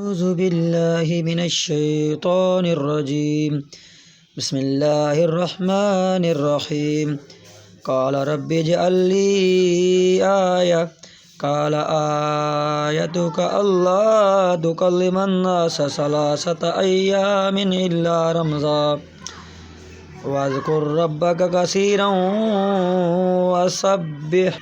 أعوذ بالله من الشيطان الرجيم. بسم الله الرحمن الرحيم. قال رب اجعل لي آية. قال آيتك ألا تكلم الناس 3 أيام إلا رمزا واذكر ربك كثيرا وسبح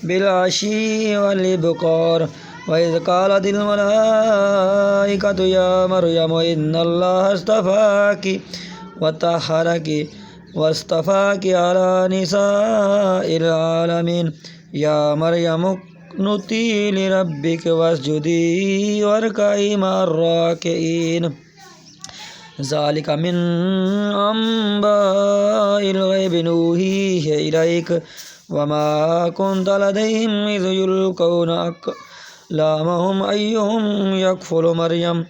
بالعشي والإبكار. وإذ قالت الملائكة يا مريم إن الله اصطفاك وطهرك واصطفاك على نساء العالمين. يا مريم اقنتي لربك واسجدي واركعي مع الراكعين. ذلك من أنباء الغيب نوحيه إليك وما كنت لديهم إذ يلقون أقلامهم أيهم يكفل مريم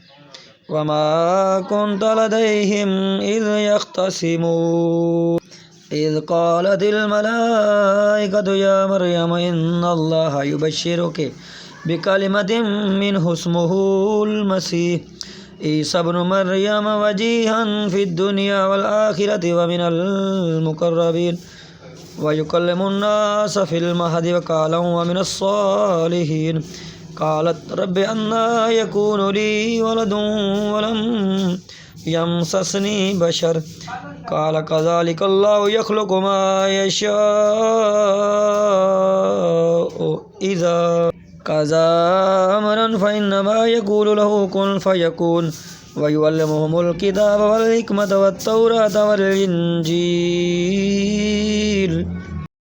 وما كنت لديهم إذ يختصمون. إذ قالت الملائكة يا مريم إن الله يبشرك بكلمة منه اسمه المسيح عيسى ابن مريم وجيها في الدنيا والآخرة ومن المقربين ويكلم الناس في المهد وكهلا ومن الصالحين. قالت رب أنى يكون لي ولد ولم يمسسني بشر قال كذلك الله يخلق ما يشاء إذا قضى أمرا فإنما يقول له كن فيكون. ويعلمهم الكتاب والحكمة والتوراة والإنجيل